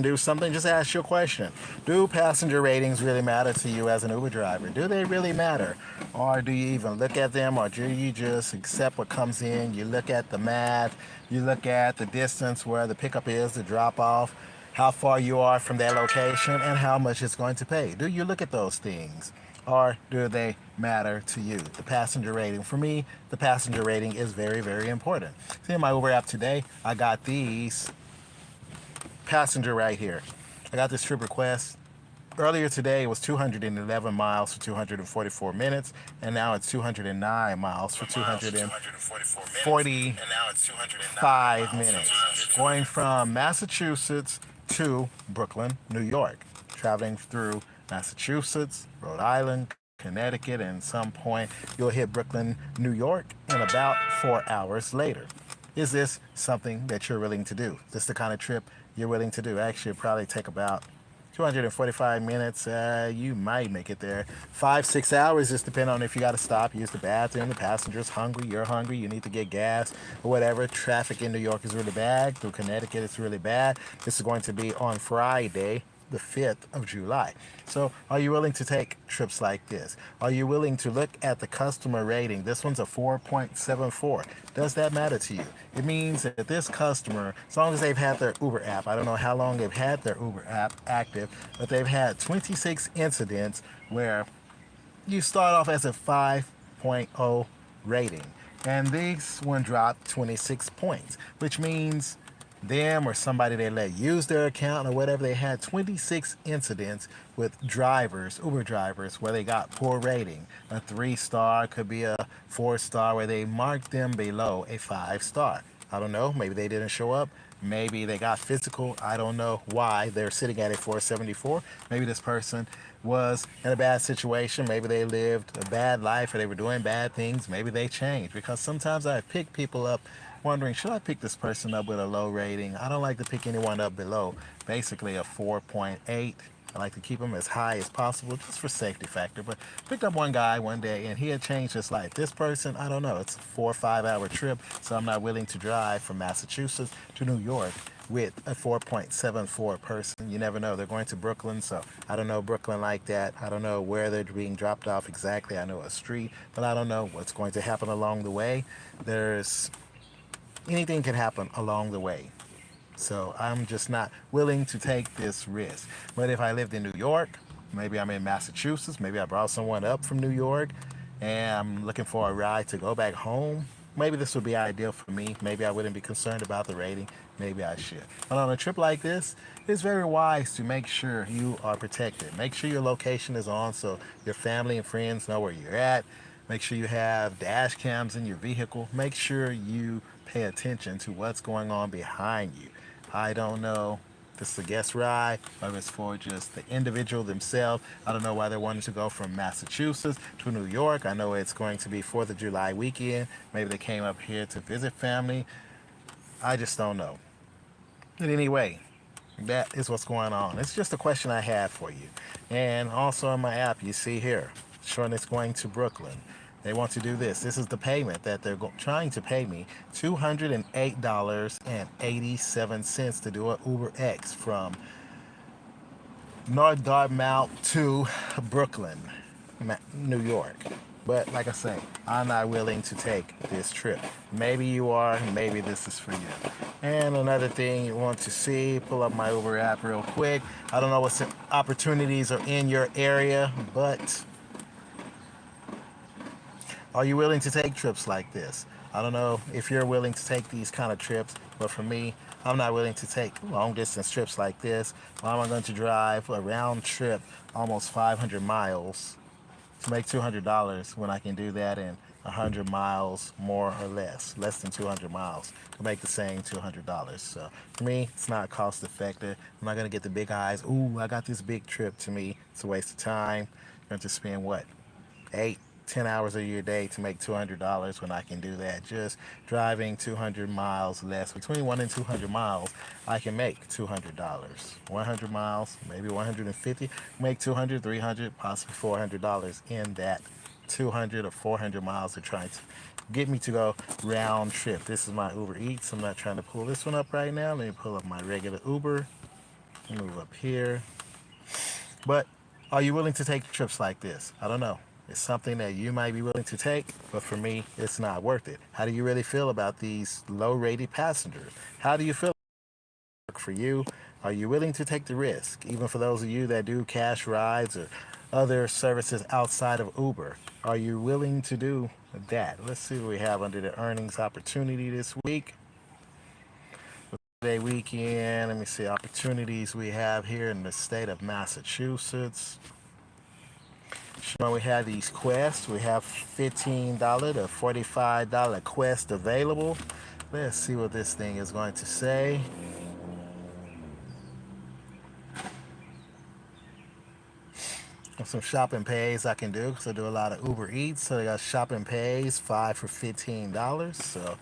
do something, just ask your question. Do passenger ratings really matter to you as an Uber driver? Do they really matter? Or do you even look at them, or do you just accept what comes in? You look at the math, you look at the distance where the pickup is, the drop off, how far you are from that location, and how much it's going to pay. Do you look at those things? Or do they matter to you? The passenger rating. For me, the passenger rating is very, very important. See, in my Uber app today, I got these passenger right here. I got this trip request. Earlier today it was 211 miles for 244 minutes, and now it's 209 miles for 245 minutes. Going from Massachusetts to Brooklyn, New York. Traveling through Massachusetts, Rhode Island, Connecticut, and at some point you'll hit Brooklyn, New York in about 4 hours later. Is this something that you're willing to do? Is this the kind of trip you're willing to do? Actually, it'll probably take about 245 minutes. You might make it there. 5, 6 hours, just depending on if you got to stop, use the bathroom, the passenger's hungry, you're hungry, you need to get gas or whatever. Traffic in New York is really bad. Through Connecticut, it's really bad. This is going to be on Friday, the 5th of July. So are you willing to take trips like this? Are you willing to look at the customer rating? This one's a 4.74. Does that matter to you? It means that this customer, as long as they've had their Uber app, I don't know how long they've had their Uber app active, but they've had 26 incidents where you start off as a 5.0 rating. And this one dropped 26 points, which means them or somebody they let use their account or whatever, they had 26 incidents with drivers, Uber drivers, where they got poor rating. A 3-star, could be a 4-star, where they marked them below a 5-star. I don't know, maybe they didn't show up. Maybe they got physical. I don't know why they're sitting at a 474. Maybe this person was in a bad situation. Maybe they lived a bad life or they were doing bad things. Maybe they changed. Because sometimes I pick people up wondering, should I pick this person up with a low rating? I don't like to pick anyone up below basically a 4.8. I like to keep them as high as possible just for safety factor. But picked up one guy one day and he had changed his life. This person, I don't know, it's a 4 or 5 hour trip, so I'm not willing to drive from Massachusetts to New York with a 4.74 person. You never know. They're going to Brooklyn, so I don't know Brooklyn like that. I don't know where they're being dropped off exactly. I know a street, but I don't know what's going to happen along the way. Anything can happen along the way. So I'm just not willing to take this risk. But if I lived in New York, maybe I'm in Massachusetts, maybe I brought someone up from New York and I'm looking for a ride to go back home, maybe this would be ideal for me. Maybe I wouldn't be concerned about the rating. Maybe I should. But on a trip like this, it's very wise to make sure you are protected. Make sure your location is on so your family and friends know where you're at. Make sure you have dash cams in your vehicle. Make sure you pay attention to what's going on behind you. I don't know if it's a guest ride or if it's for just the individual themselves. I don't know why they're wanting to go from Massachusetts to New York. I know it's going to be 4th of July weekend. Maybe they came up here to visit family. I just don't know. But anyway, that is what's going on. It's just a question I had for you. And also in my app, you see here, showing it's going to Brooklyn. They want to do this. This is the payment that they're trying to pay me, $208.87 to do an Uber X from North Dartmouth to Brooklyn, New York. But like I say, I'm not willing to take this trip. Maybe you are, maybe this is for you. And another thing you want to see, pull up my Uber app real quick. I don't know what opportunities are in your area, but are you willing to take trips like this? I don't know if you're willing to take these kind of trips, but for me, I'm not willing to take long distance trips like this. Why am I going to drive a round trip almost 500 miles to make $200 when I can do that in 100 miles more or less than 200 miles to make the same $200. So for me, it's not cost effective. I'm not going to get the big eyes. Ooh, I got this big trip. To me, it's a waste of time. I'm going to spend what? 8, 10 hours of your day to make $200 when I can do that just driving 200 miles less. Between 1 and 200 miles, I can make $200. 100 miles, maybe 150, make 200, 300, possibly $400 in that 200 or 400 miles they're trying to get me to go round trip. This is my Uber Eats. I'm not trying to pull this one up right now. Let me pull up my regular Uber. Move up here. But are you willing to take trips like this? I don't know. It's something that you might be willing to take, but for me, it's not worth it. How do you really feel about these low-rated passengers? How do you feel for you? Are you willing to take the risk? Even for those of you that do cash rides or other services outside of Uber, are you willing to do that? Let's see what we have under the earnings opportunity this week. Day weekend, let me see opportunities we have here in the state of Massachusetts. Showing we have these quests. We have $15 to $45 quest available. Let's see what this thing is going to say. Some shopping pays I can do because I do a lot of Uber Eats. So they got shopping pays, 5 for $15. So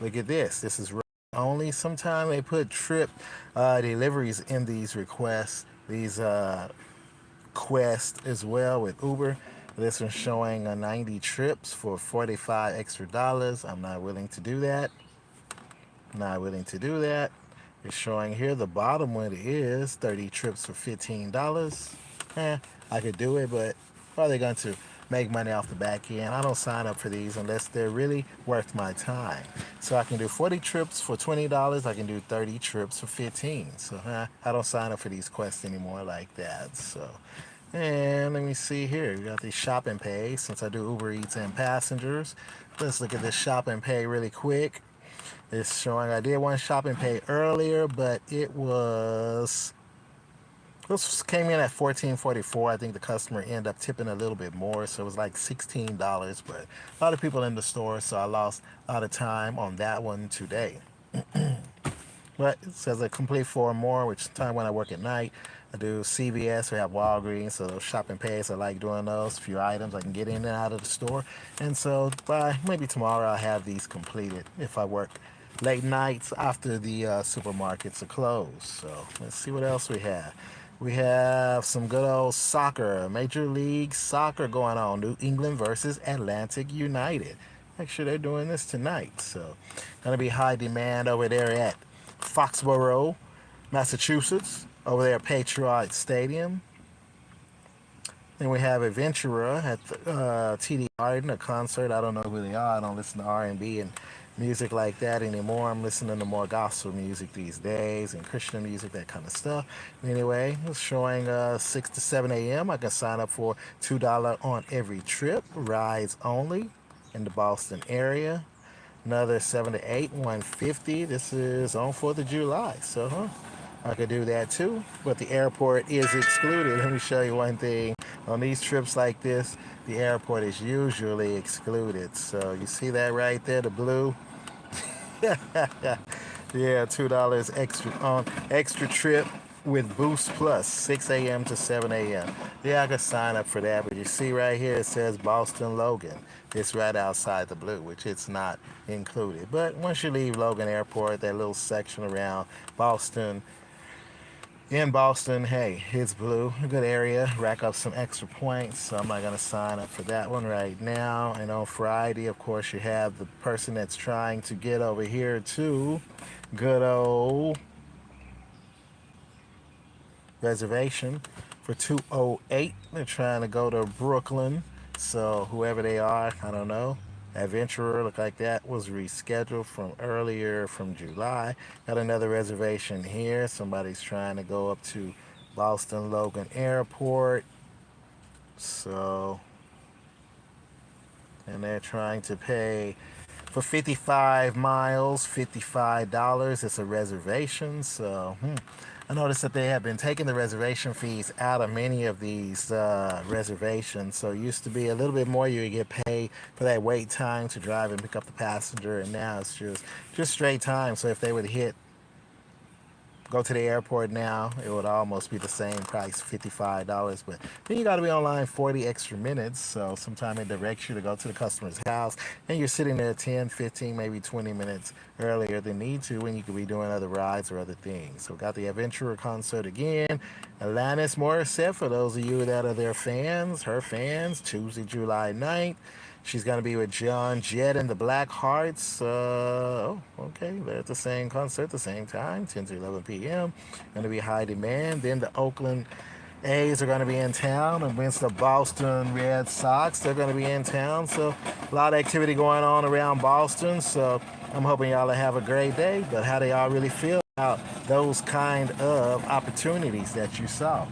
look at this. This is only. Sometimes they put trip deliveries in these requests, these quests as well with Uber. This one's showing 90 trips for 45 extra dollars. I'm not willing to do that. Not willing to do that. It's showing here the bottom one is 30 trips for $15. I could do it, but are they going to make money off the back end? I don't sign up for these unless they're really worth my time. So I can do 40 trips for $20. I can do 30 trips for 15. So I don't sign up for these quests anymore like that. So, and let me see here. We got the shop and pay since I do Uber Eats and passengers. Let's look at this shop and pay really quick. It's showing I did one shop and pay earlier, but it was this came in at $14.44. I think the customer ended up tipping a little bit more, so it was like $16. But a lot of people in the store, so I lost a lot of time on that one today. But it says I complete 4 more, which time when I work at night. I do CVS, we have Walgreens, so those shopping pays, I like doing those. A few items I can get in and out of the store. And so by maybe tomorrow I'll have these completed if I work late nights after the supermarkets are closed. So let's see what else we have. We have some good old soccer, Major League Soccer going on. New England versus Atlantic United. Actually, they're doing this tonight. So, going to be high demand over there at Foxborough, Massachusetts, over there at Patriot Stadium. Then we have Adventurer at the, TD Garden, a concert. I don't know who they are. I don't listen to R&B and music like that anymore. I'm listening to more gospel music these days and Christian music, that kind of stuff. Anyway, it's showing 6 to 7 a.m. I can sign up for $2 on every trip, rides only in the Boston area. Another 7 to 8, $150. This is on 4th of July, so I could do that too, but the airport is excluded. Let me show you one thing. On these trips like this, the airport is usually excluded. So you see that right there, the blue? Yeah, $2 extra on extra trip with Boost Plus, 6 a.m. to 7 a.m. Yeah, I could sign up for that, but you see right here it says Boston Logan. It's right outside the blue, which it's not included. But once you leave Logan Airport, that little section around Boston, in Boston, hey, it's blue, a good area, rack up some extra points, so I'm not going to sign up for that one right now. And on Friday, of course, you have the person that's trying to get over here to good old reservation for 208. They're trying to go to Brooklyn, so whoever they are, I don't know. Adventurer looked like that was rescheduled from earlier from July. Got another reservation here. Somebody's trying to go up to Boston Logan Airport. So, and they're trying to pay for 55 miles, $55. It's a reservation. So, I noticed that they have been taking the reservation fees out of many of these reservations. So it used to be a little bit more. You would get paid for that wait time to drive and pick up the passenger, and now it's just straight time. So if they would go to the airport now, it would almost be the same price, $55. But then you got to be online 40 extra minutes. So sometime it directs you to go to the customer's house, and you're sitting there 10, 15, maybe 20 minutes earlier than need to when you could be doing other rides or other things. So got the Adventurer concert again. Alanis Morissette, for those of you that are their fans, her fans, Tuesday, July 9th. She's going to be with John Jett and the Black Hearts. Oh, okay. They're at the same concert at the same time, 10 to 11 p.m. Going to be high demand. Then the Oakland A's are going to be in town against the Boston Red Sox. They're going to be in town. So a lot of activity going on around Boston. So I'm hoping y'all have a great day. But how do y'all really feel about those kind of opportunities that you saw?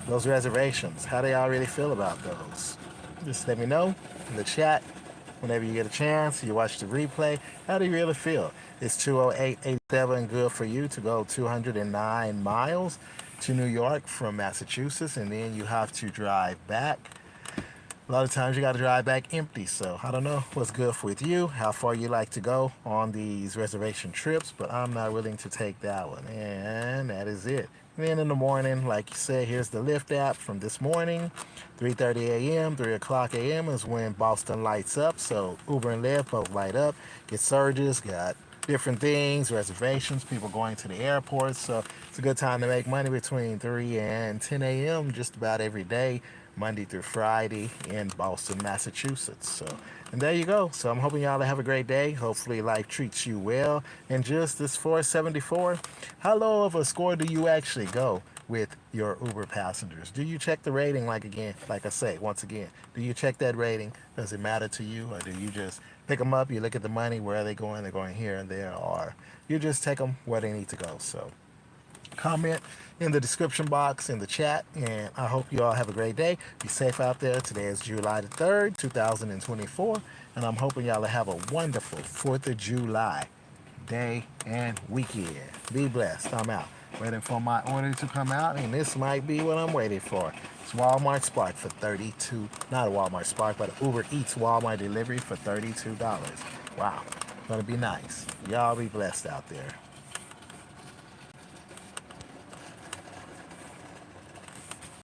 Those reservations. How do y'all really feel about those? Just let me know in the chat whenever you get a chance. You watch the replay. How do you really feel? Is 208.87 good for you to go 209 miles to New York from Massachusetts, and then you have to drive back? A lot of times you got to drive back empty, so I don't know what's good with you, how far you like to go on these reservation trips, but I'm not willing to take that one, and that is it. And then in the morning, like you said, here's the Lyft app from this morning, 3:30 a.m., 3 o'clock a.m. is when Boston lights up, so Uber and Lyft both light up, get surges, got different things, reservations, people going to the airport, so it's a good time to make money between 3 and 10 a.m. just about every day, Monday through Friday in Boston, Massachusetts. So, and there you go. So I'm hoping y'all have a great day. Hopefully life treats you well. And just this 474, how low of a score do you actually go with your Uber passengers? Do you check the rating like I say, once again, do you check that rating? Does it matter to you? Or do you just pick them up, you look at the money, where are they going? They're going here and there, or you just take them where they need to go. So comment in the description box in the chat, and I hope you all have a great day. Be safe out there. Today is July the 3rd, 2024, and I'm hoping y'all have a wonderful 4th of July day and weekend. Be blessed. I'm out. Waiting for my order to come out, and this might be what I'm waiting for. It's Walmart Spark for $32. Not a Walmart Spark, but Uber Eats Walmart delivery for $32. Wow. Gonna be nice. Y'all be blessed out there.